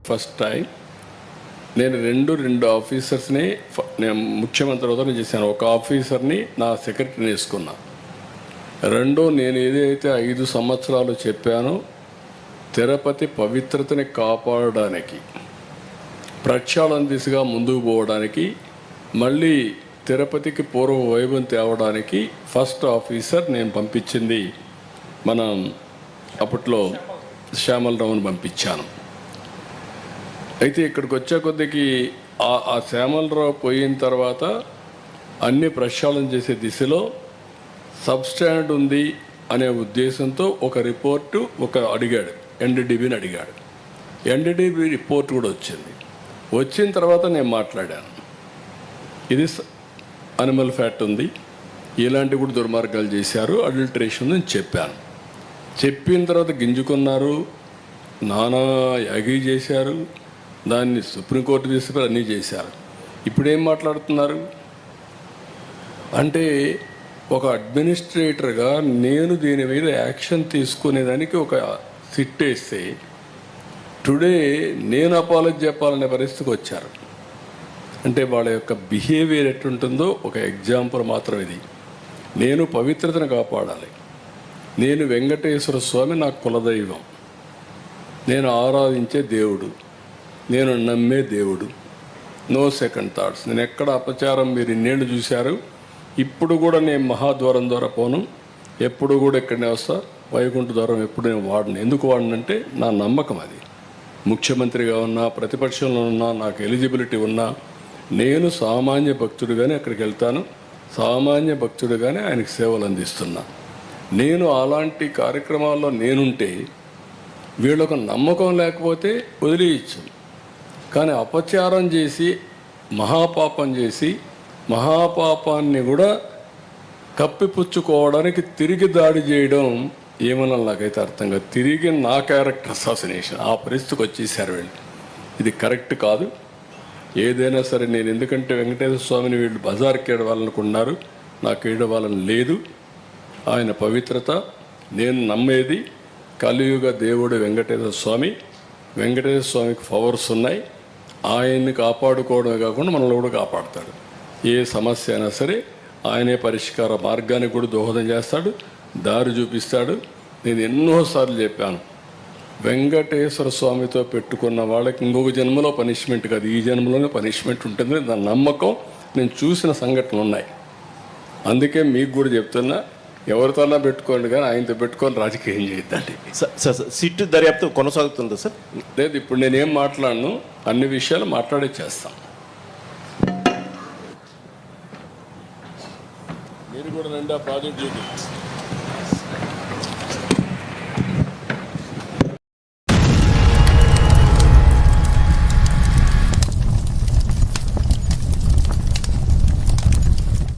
First time నేను రెండు ఆఫీసర్స్ని నేను ముఖ్యమంత్రి అవుతాను చేశాను. ఒక ఆఫీసర్ని నా సెక్రటరీని వేసుకున్నా. రెండో, నేను ఏదైతే 5 సంవత్సరాలు చెప్పానో తిరుపతి పవిత్రతని కాపాడడానికి, ప్రక్షాళన దిశగా ముందుకు పోవడానికి, మళ్ళీ తిరుపతికి పూర్వ వైభవం తేవడానికి ఫస్ట్ ఆఫీసర్ నేను పంపించింది మనం అప్పట్లో శ్యామలరావుని పంపించాను. అయితే ఇక్కడికి వచ్చే కొద్దికి ఆ శ్యామలరావు పోయిన తర్వాత అన్ని ప్రక్షాళన చేసే దిశలో సబ్స్టాండ్ ఉంది అనే ఉద్దేశంతో ఒక రిపోర్టు అడిగాడు, ఎన్డీడీబీని అడిగాడు. ఎన్డీడీబీ రిపోర్ట్ కూడా వచ్చింది. వచ్చిన తర్వాత నేను మాట్లాడాను, ఇది అనిమల్ ఫ్యాట్ ఉంది, ఇలాంటి కూడా దుర్మార్గాలు చేశారు, అడల్టరేషన్ అని చెప్పాను. చెప్పిన తర్వాత గింజుకున్నారు, నానా యాగి చేశారు, దాన్ని సుప్రీంకోర్టు తీసుకుని అన్నీ చేశారు. ఇప్పుడేం మాట్లాడుతున్నారు అంటే, ఒక అడ్మినిస్ట్రేటర్గా నేను దీని మీద యాక్షన్ తీసుకునేదానికి ఒక సిట్ వేస్తే టుడే నేను అపాలజీ చెప్పాలనే పరిస్థితికి వచ్చారు. అంటే వాళ్ళ యొక్క బిహేవియర్ ఎట్టుంటుందో ఒక ఎగ్జాంపుల్ మాత్రం ఇది. నేను పవిత్రతను కాపాడాలి, నేను వెంకటేశ్వర స్వామి నా కులదైవం, నేను ఆరాధించే దేవుడు, నేను నమ్మే దేవుడు, నో సెకండ్ థాట్స్. నేను ఎక్కడ అపచారం మీరు ఇన్నేళ్ళు చూశారు. ఇప్పుడు కూడా నేను మహాద్వారం ద్వారా పోను, ఎప్పుడు కూడా ఇక్కడనే వస్తా. వైకుంఠ ద్వారం ఎప్పుడు నేను వాడను. ఎందుకు వాడనంటే నా నమ్మకం అది. ముఖ్యమంత్రిగా ఉన్నా, ప్రతిపక్షంలో ఉన్నా, నాకు ఎలిజిబిలిటీ ఉన్నా, నేను సామాన్య భక్తుడిగానే అక్కడికి వెళ్తాను, సామాన్య భక్తుడిగానే ఆయనకు సేవలు అందిస్తున్నా. నేను అలాంటి కార్యక్రమాల్లో నేనుంటే వీళ్ళకు నమ్మకం లేకపోతే వదిలేయచ్చు. కానీ అపచారం చేసి మహాపాపం చేసి మహాపాపాన్ని కూడా కప్పిపుచ్చుకోవడానికి తిరిగి దాడి చేయడం ఏమన్నా నాకైతే అర్థం కాదు. తిరిగి నా క్యారెక్టర్ అసాసినేషన్ ఆ పరిస్థితికి వచ్చేసారు వీళ్ళు. ఇది కరెక్ట్ కాదు. ఏదైనా సరే నేను, ఎందుకంటే వెంకటేశ్వర స్వామిని వీళ్ళు బజార్కి ఏడవాలనుకున్నారు, నాకు ఏడవాలని లేదు. ఆయన పవిత్రత నేను నమ్మేది. కలియుగ దేవుడు వెంకటేశ్వర స్వామి. వెంకటేశ్వర స్వామికి పవర్స్ ఉన్నాయి. ఆయన్ని కాపాడుకోవడమే కాకుండా మనల్ని కూడా కాపాడుతాడు. ఏ సమస్య అయినా సరే ఆయనే పరిష్కార మార్గానికి కూడా దోహదం చేస్తాడు, దారి చూపిస్తాడు. నేను ఎన్నోసార్లు చెప్పాను, వెంకటేశ్వర స్వామితో పెట్టుకున్న వాళ్ళకి ఇంకొక జన్మలో పనిష్మెంట్ కాదు, ఈ జన్మలోనే పనిష్మెంట్ ఉంటుంది. దాని నమ్మకం నేను చూసిన సంఘటనలు ఉన్నాయి. అందుకే మీకు కూడా చెప్తున్నా, ఎవరితోనా పెట్టుకోండి కానీ ఆయనతో పెట్టుకొని రాజకీయం చేయొద్దండి. సార్ సిట్ దర్యాప్తు కొనసాగుతుందా సార్? లేదు, ఇప్పుడు నేనేం మాట్లాడను, అన్ని విషయాలు మాట్లాడే చేస్తాం. మీరు కూడా రండి ఆ ప్రాజెక్ట్